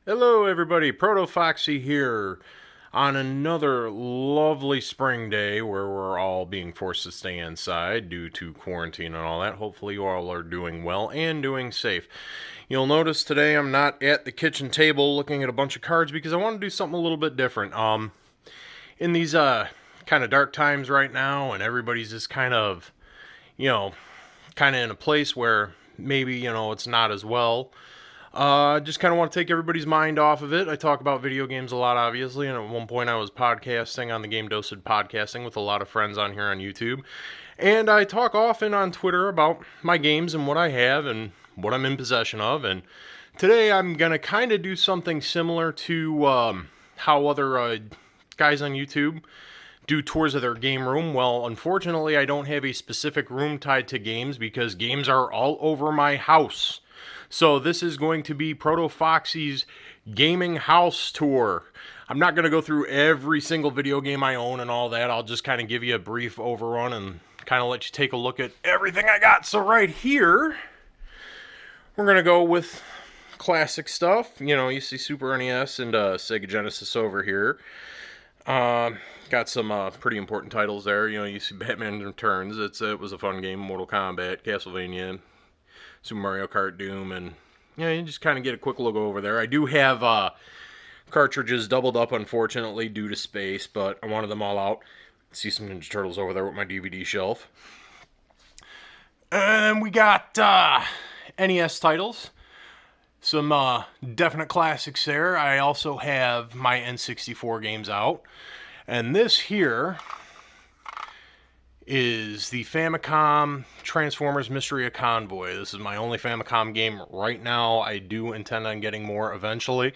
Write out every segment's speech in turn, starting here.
Hello everybody, ProtoFoxy here on another lovely spring day where we're all being forced to stay inside due to quarantine and all that. Hopefully you all are doing well and doing safe. You'll notice today I'm not at the kitchen table looking at a bunch of cards because I want to do something a little bit different. In these kind of dark times right now and everybody's just you know, kind of in a place where maybe, it's not as well. Just kind of want to take everybody's mind off of it. I talk about video games a lot, obviously, and at one point I was podcasting on the Game Dosed Podcasting with a lot of friends on here on YouTube. And I talk often on Twitter about my games and what I have and what I'm in possession of. And today I'm going to kind of do something similar to how other guys on YouTube do tours of their game room. Well, unfortunately, I don't have a specific room tied to games because games are all over my house. So this is going to be ProtoFoxy's gaming house tour. I'm not going to go through every single video game I own and all that. I'll just kind of give you a brief overrun and kind of let you take a look at everything I got. So right here, we're going to go with classic stuff. You see Super NES and Sega Genesis over here. Got some pretty important titles there. You see Batman Returns. It was a fun game. Mortal Kombat, Castlevania, Super Mario Kart, Doom, and you just kind of get a quick look over there. I do have cartridges doubled up, unfortunately, due to space, but I wanted them all out. See some Ninja Turtles over there with my DVD shelf. And we got NES titles. Some definite classics there. I also have my N64 games out. And this here is the Famicom Transformers Mystery of Convoy. This is my only Famicom game right now. I do intend on getting more eventually.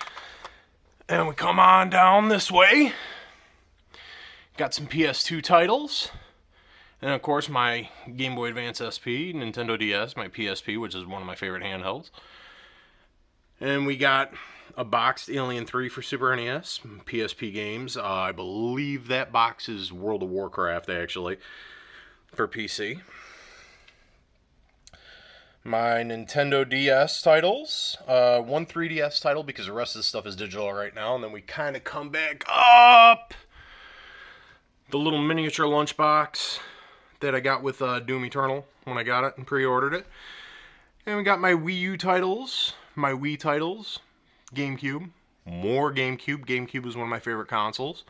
And we come on down this way. Got some PS2 titles. And of course my Game Boy Advance SP, Nintendo DS, my PSP, which is one of my favorite handhelds. And we got a boxed Alien 3 for Super NES, PSP games. I believe that box is World of Warcraft, actually, for PC. My Nintendo DS titles. One 3DS title because the rest of the stuff is digital right now. And then we kind of come back up. The little miniature lunchbox that I got with Doom Eternal when I got it and pre-ordered it. And we got my Wii U titles. My Wii titles. GameCube. More GameCube. GameCube is one of my favorite consoles.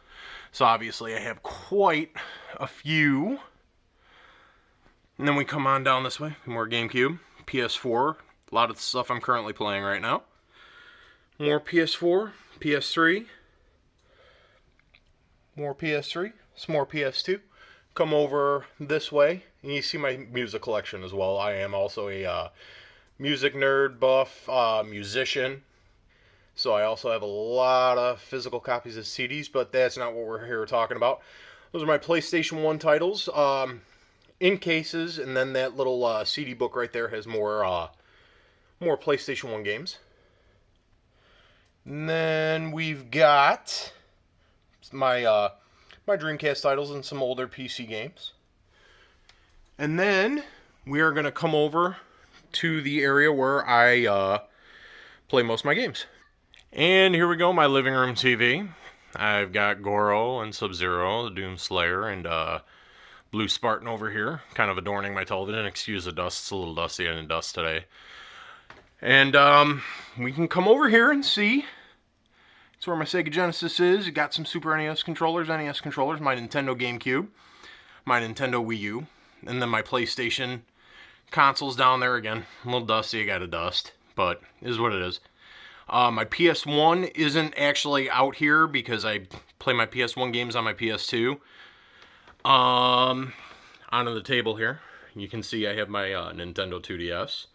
So obviously I have quite a few. And then we come on down this way. More GameCube. PS4. A lot of the stuff I'm currently playing right now. More PS4. PS3. More PS3. Some more PS2. Come over this way. And you see my music collection as well. I am also a music nerd, buff, musician. So I also have a lot of physical copies of CDs, but that's not what we're here talking about. Those are my PlayStation 1 titles in cases, and then that little CD book right there has more PlayStation 1 games. And then we've got my my Dreamcast titles and some older PC games. And then we are going to come over to the area where I play most of my games. And here we go, my living room TV. I've got Goro and Sub-Zero, the Doom Slayer, and Blue Spartan over here, kind of adorning my television. Excuse the dust, it's a little dusty. I didn't dust today. And we can come over here and see. It's where my Sega Genesis is. It got some Super NES controllers, my Nintendo GameCube, my Nintendo Wii U, and then my PlayStation consoles down there again. A little dusty, I got a dust, but it is what it is. My PS1 isn't actually out here because I play my PS1 games on my PS2. Onto the table here, you can see I have my Nintendo 2DS,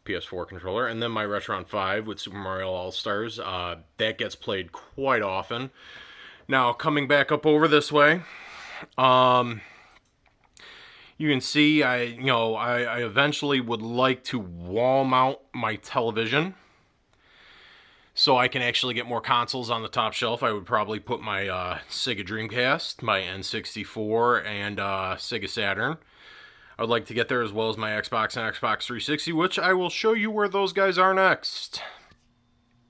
PS4 controller, and then my Retron 5 with Super Mario All-Stars. That gets played quite often. Now, coming back up over this way, you can see I eventually would like to wall mount my television so I can actually get more consoles on the top shelf. I would probably put my Sega Dreamcast, my N64, and Sega Saturn. I would like to get there, as well as my Xbox and Xbox 360, which I will show you where those guys are next.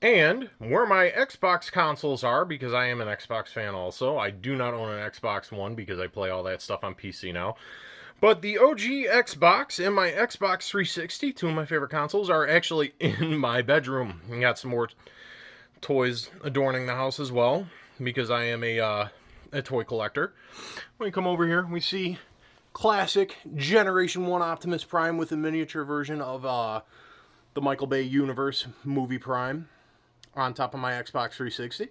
And where my Xbox consoles are, because I am an Xbox fan also. I do not own an Xbox One because I play all that stuff on PC now. But the OG Xbox and my Xbox 360, two of my favorite consoles, are actually in my bedroom. I got some more toys adorning the house as well, because I am a toy collector. When we come over here, we see classic Generation 1 Optimus Prime with a miniature version of the Michael Bay Universe movie Prime on top of my Xbox 360.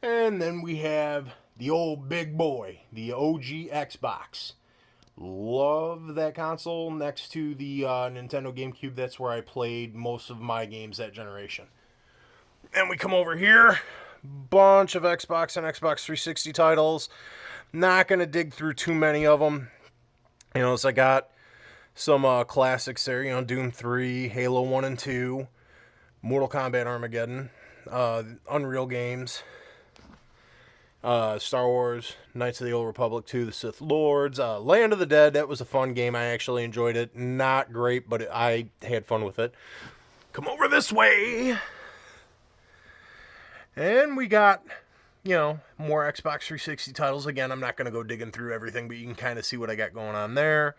And then we have the old big boy, the OG Xbox. Love that console next to the Nintendo GameCube. That's where I played most of my games that generation. And we come over here, bunch of Xbox and Xbox 360 titles. Not going to dig through too many of them. So I got some classics there, Doom 3, Halo 1 and 2, Mortal Kombat Armageddon, Unreal Games, Star Wars, Knights of the Old Republic 2, The Sith Lords, Land of the Dead. That was a fun game. I actually enjoyed it. Not great, but I had fun with it. Come over this way. And we got, more Xbox 360 titles. Again, I'm not going to go digging through everything, but you can kind of see what I got going on there.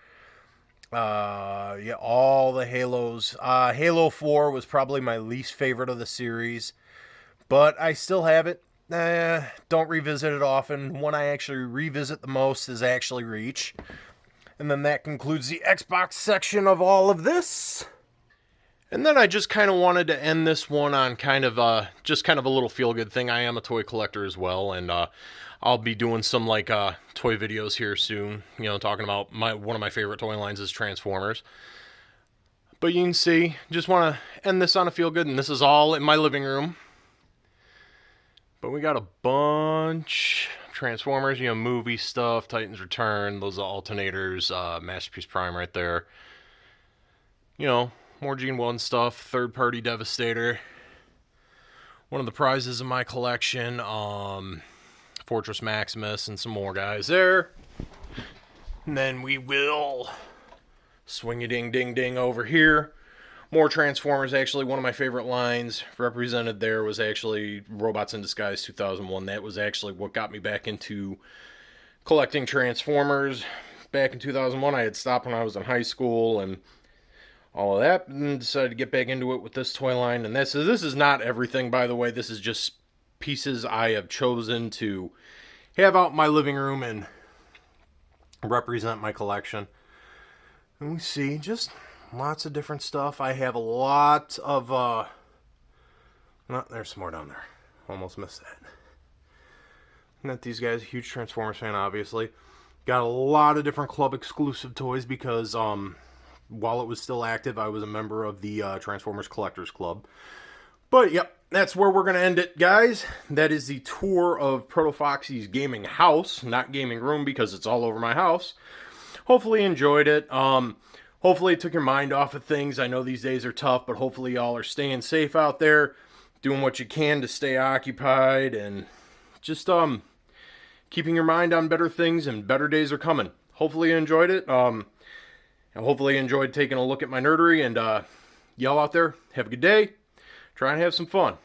All the Halos. Halo 4 was probably my least favorite of the series, but I still have it. Don't revisit it often. One I actually revisit the most is actually Reach. And then that concludes the Xbox section of all of this. And then I just kind of wanted to end this one on kind of a little feel-good thing. I am a toy collector as well, and I'll be doing some toy videos here soon, talking about one of my favorite toy lines is Transformers. But you can see, just want to end this on a feel-good, and this is all in my living room. But we got a bunch of Transformers, movie stuff, Titans Return, those alternators, Masterpiece Prime right there. More Gene 1 stuff, third-party Devastator. One of the prizes in my collection, Fortress Maximus, and some more guys there. And then we will swing-a-ding-ding-ding over here. More Transformers. Actually, one of my favorite lines represented there was actually Robots in Disguise 2001. That was actually what got me back into collecting Transformers. Back in 2001, I had stopped when I was in high school and all of that, and decided to get back into it with this toy line. And this is not everything, by the way. This is just pieces I have chosen to have out in my living room and represent my collection. And we see just lots of different stuff. I have a lot of there's some more down there. Almost missed that. Met these guys, a huge Transformers fan, obviously. Got a lot of different club exclusive toys because while it was still active, I was a member of the Transformers Collectors Club. But, yep, that's where we're going to end it, guys. That is the tour of ProtoFoxy's gaming house, not gaming room, because it's all over my house. Hopefully you enjoyed it. Hopefully it took your mind off of things. I know these days are tough, but hopefully y'all are staying safe out there, doing what you can to stay occupied, and just keeping your mind on better things, and better days are coming. Hopefully you enjoyed it. And hopefully you enjoyed taking a look at my nerdery, and y'all out there, have a good day. Try and have some fun.